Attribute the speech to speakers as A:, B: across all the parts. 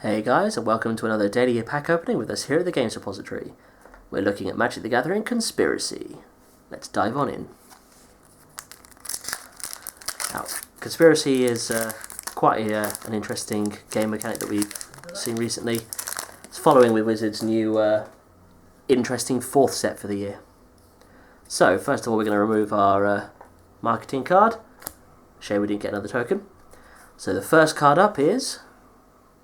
A: Hey guys, and welcome to another daily pack opening with us here at the Games Repository. We're looking at Magic the Gathering Conspiracy. Let's dive on in. Now, Conspiracy is quite an interesting game mechanic that we've seen recently. It's following with Wizards' new interesting fourth set for the year. So, first of all, we're going to remove our marketing card. Shame we didn't get another token. So the first card up is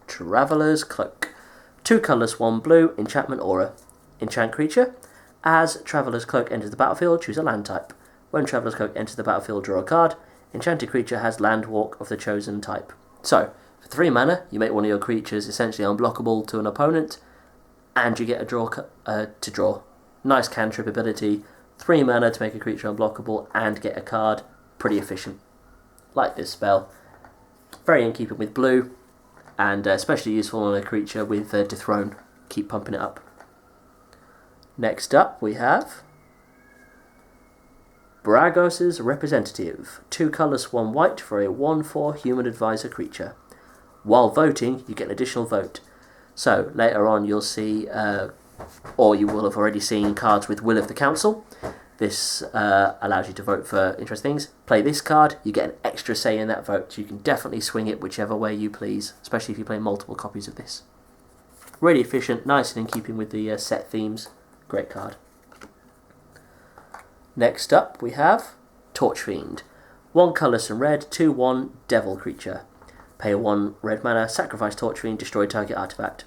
A: Traveler's Cloak. 2 colours, 1 blue, enchantment aura. Enchant creature. As Traveler's Cloak enters the battlefield, choose a land type. When Traveler's Cloak enters the battlefield, draw a card. Enchanted creature has land walk of the chosen type. So, for 3 mana, you make one of your creatures essentially unblockable to an opponent, and you get a draw to draw. Nice cantrip ability. 3 mana to make a creature unblockable and get a card. Pretty efficient. Like this spell. Very in keeping with blue. And especially useful on a creature with Dethrone. Keep pumping it up. Next up we have Bragos' Representative. 2 colours, 1 white for a 1/4 human advisor creature. While voting, you get an additional vote. So later on you'll see, or you will have already seen, cards with Will of the Council. This allows you to vote for interesting things. Play this card, you get an extra say in that vote. You can definitely swing it whichever way you please, especially if you play multiple copies of this. Really efficient, nice and in keeping with the set themes. Great card. Next up we have Torch Fiend. 1 colour, some red, 2/1 devil creature. Pay 1 red mana, sacrifice Torch Fiend, destroy target artifact.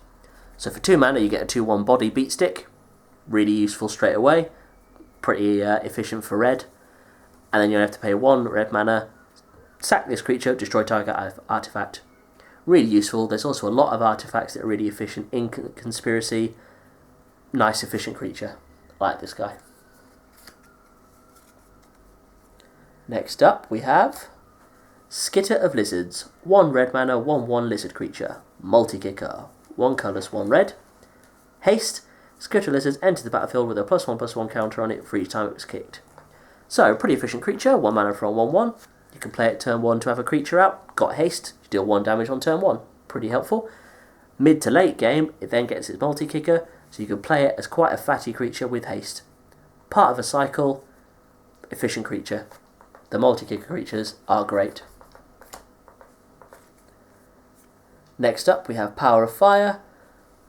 A: So for 2 mana you get a 2/1 body beat stick. Really useful straight away. Pretty efficient for red. And then you'll have to pay 1 red mana, sack this creature, destroy target artifact. Really useful. There's also a lot of artifacts that are really efficient in Conspiracy. Nice efficient creature. I like this guy. Next up we have Skitter of Lizards. 1 red mana, 1/1 lizard creature. Multi-kicker. 1 colours, 1 red. Haste. Skitter of Lizards enter the battlefield with a +1/+1 counter on it for each time it was kicked. So, pretty efficient creature, 1 mana for a 1/1. You can play it turn 1 to have a creature out. Got haste, you deal 1 damage on turn 1. Pretty helpful. Mid to late game, it then gets its multi-kicker, so you can play it as quite a fatty creature with haste. Part of a cycle, efficient creature. The multi-kicker creatures are great. Next up we have Power of Fire.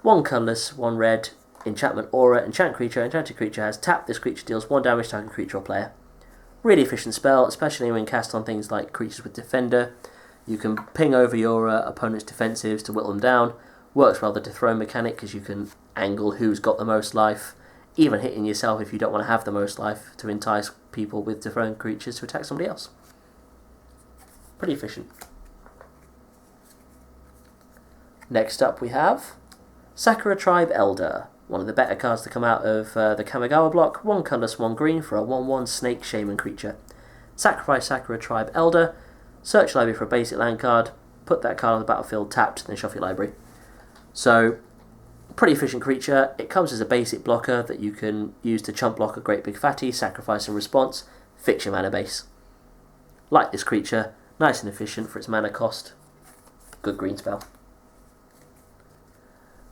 A: 1 colourless, 1 red, enchantment aura, enchant creature. Enchanted creature has tap. This creature deals 1 damage to target creature or player. Really efficient spell, especially when cast on things like creatures with Defender. You can ping over your opponent's defensives to whittle them down. Works well the dethrone mechanic because you can angle who's got the most life. Even hitting yourself if you don't want to have the most life to entice people with dethroned creatures to attack somebody else. Pretty efficient. Next up we have Sakura Tribe Elder. One of the better cards to come out of the Kamigawa block. 1 colourless, 1 green for a 1/1 snake shaman creature. Sacrifice Sakura Tribe Elder. Search library for a basic land card. Put that card on the battlefield tapped, then shuffle your library. So, pretty efficient creature. It comes as a basic blocker that you can use to chump block a great big fatty, sacrifice in response, fix your mana base. Like this creature, nice and efficient for its mana cost. Good green spell.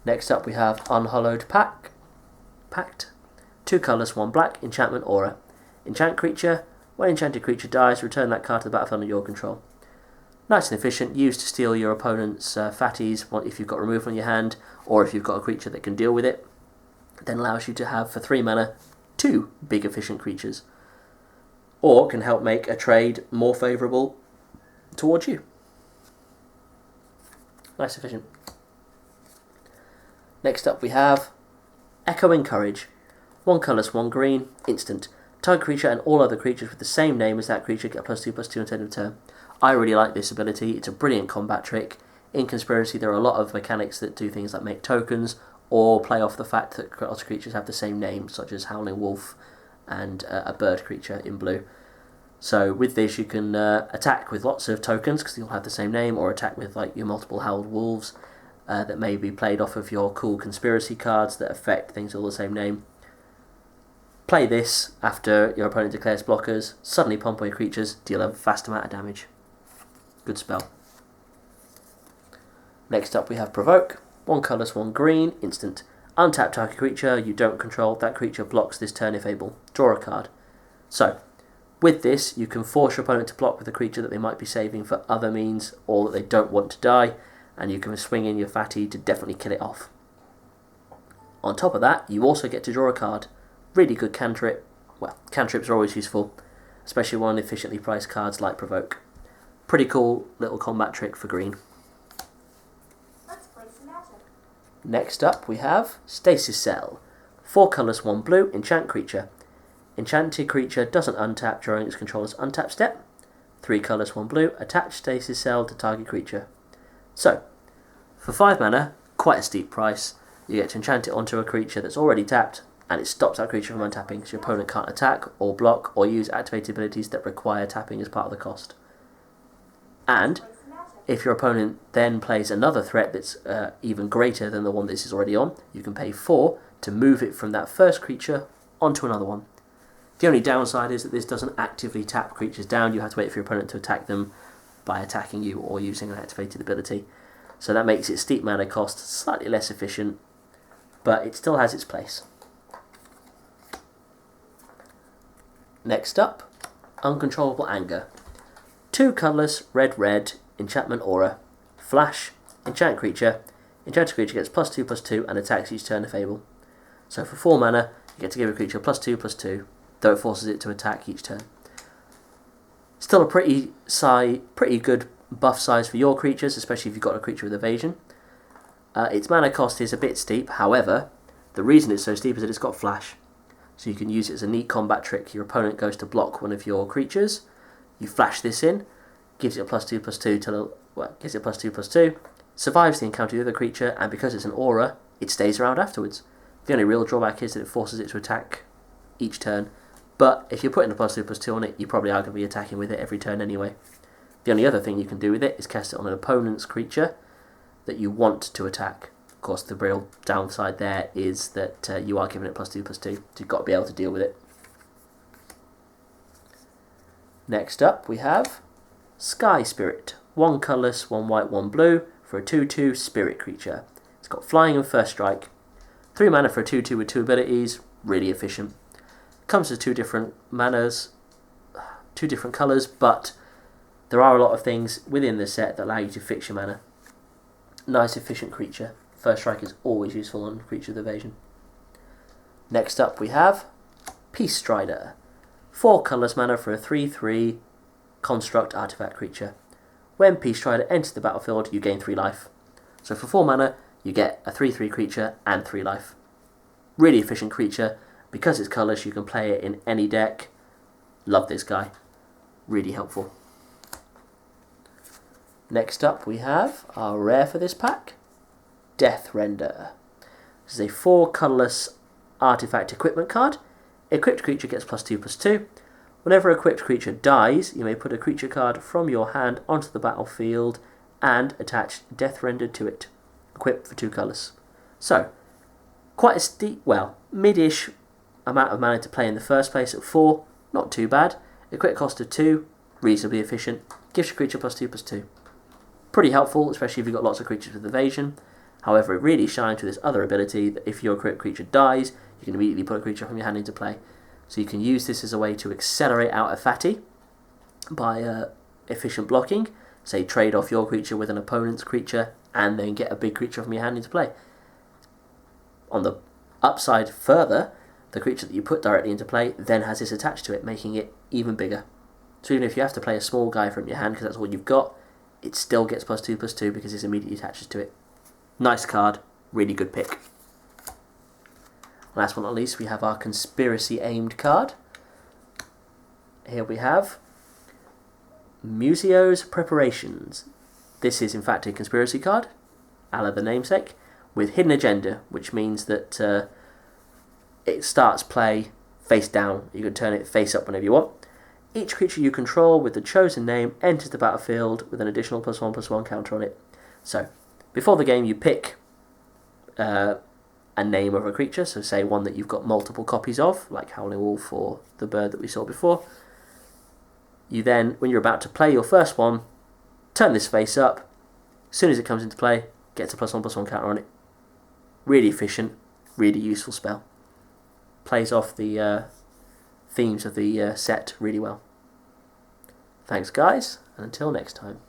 A: Next up we have Unhallowed Pact. 2 colours, 1 black, enchantment aura. Enchant creature. When enchanted creature dies, return that card to the battlefield under your control. Nice and efficient, used to steal your opponent's fatties if you've got removal in your hand, or if you've got a creature that can deal with it. It then allows you to have, for 3 mana, 2 big efficient creatures. Or can help make a trade more favourable towards you. Nice efficient. Next up we have Echoing Courage. 1 colourless, 1 green, instant. Target creature and all other creatures with the same name as that creature get +2/+2 until end of turn. I really like this ability. It's a brilliant combat trick. In Conspiracy there are a lot of mechanics that do things like make tokens or play off the fact that creatures have the same name, such as Howling Wolf and a bird creature in blue. So with this you can attack with lots of tokens because you'll have the same name, or attack with like your multiple Howled Wolves. That may be played off of your cool Conspiracy cards that affect things all the same name. Play this after your opponent declares blockers, suddenly pump away creatures, deal a vast amount of damage. Good spell. Next up we have Provoke. 1 colourless, 1 green, instant. Untap target creature you don't control. That creature blocks this turn if able. Draw a card. So, with this, you can force your opponent to block with a creature that they might be saving for other means or that they don't want to die, and you can swing in your fatty to definitely kill it off. On top of that, you also get to draw a card. Really good cantrip. Well, cantrips are always useful, especially on efficiently priced cards like Provoke. Pretty cool little combat trick for green.
B: Let's play some magic.
A: Next up we have Stasis Cell. 4 colours, 1 blue, enchant creature. Enchanted creature doesn't untap during its controller's untap step. 3 colours, 1 blue, attach Stasis Cell to target creature. So, for 5 mana, quite a steep price, you get to enchant it onto a creature that's already tapped, and it stops that creature from untapping, so your opponent can't attack, or block, or use activated abilities that require tapping as part of the cost. And, if your opponent then plays another threat that's even greater than the one this is already on, you can pay 4 to move it from that first creature onto another one. The only downside is that this doesn't actively tap creatures down. You have to wait for your opponent to attack them by attacking you or using an activated ability. So that makes its steep mana cost slightly less efficient, but it still has its place. Next up, Uncontrollable Anger. 2 colourless, red, enchantment aura. Flash, enchant creature. Enchanted creature gets +2/+2 and attacks each turn if able. So for 4 mana, you get to give a creature +2/+2, though it forces it to attack each turn. Still a pretty good buff size for your creatures, especially if you've got a creature with evasion. Its mana cost is a bit steep, however, the reason it's so steep is that it's got flash. So you can use it as a neat combat trick. Your opponent goes to block one of your creatures, you flash this in, gives it a +2/+2 gives it +2/+2, survives the encounter with the other creature, and because it's an aura, it stays around afterwards. The only real drawback is that it forces it to attack each turn, but if you're putting a +2/+2 on it, you probably are going to be attacking with it every turn anyway. The only other thing you can do with it is cast it on an opponent's creature that you want to attack. Of course, the real downside there is that you are giving it +2/+2, so you've got to be able to deal with it. Next up, we have Sky Spirit. 1 colourless, 1 white, 1 blue for a 2/2 spirit creature. It's got flying and first strike. 3 mana for a 2/2 with 2 abilities, really efficient. Comes with 2 different manas, 2 different colours, but there are a lot of things within the set that allow you to fix your mana. Nice efficient creature. First strike is always useful on creature with evasion. Next up we have Peace Strider. 4 colourless mana for a 3/3 construct artifact creature. When Peace Strider enters the battlefield, you gain 3 life. So for 4 mana, you get a 3/3 creature and 3 life. Really efficient creature. Because it's colourless, you can play it in any deck. Love this guy. Really helpful. Next up we have our rare for this pack, Death Render. This is a 4 colourless artifact equipment card. Equipped creature gets +2/+2. Whenever equipped creature dies, you may put a creature card from your hand onto the battlefield and attach Death Render to it. Equipped for 2 colours. So, quite a steep, mid-ish amount of mana to play in the first place at 4. Not too bad. Equip cost of 2, reasonably efficient. Gives your creature +2/+2. Pretty helpful, especially if you've got lots of creatures with evasion. However, it really shines with this other ability that if your equipped creature dies, you can immediately put a creature from your hand into play. So you can use this as a way to accelerate out a fatty by efficient blocking. Say trade off your creature with an opponent's creature and then get a big creature from your hand into play. On the upside further, the creature that you put directly into play then has this attached to it, making it even bigger. So even if you have to play a small guy from your hand because that's all you've got, it still gets +2/+2 because it immediately attaches to it. Nice card, really good pick. Last but not least, we have our conspiracy aimed card. Here we have Museos Preparations. This is in fact a conspiracy card, a la the namesake, with hidden agenda, which means that it starts play face down. You can turn it face up whenever you want. Each creature you control with the chosen name enters the battlefield with an additional +1/+1 counter on it. So, before the game you pick a name of a creature, so say one that you've got multiple copies of, like Howling Wolf or the bird that we saw before. You then, when you're about to play your first one, turn this face up. As soon as it comes into play, Gets a +1/+1 counter on it. Really efficient, really useful spell. Plays off the themes of the set really well. Thanks guys, and until next time.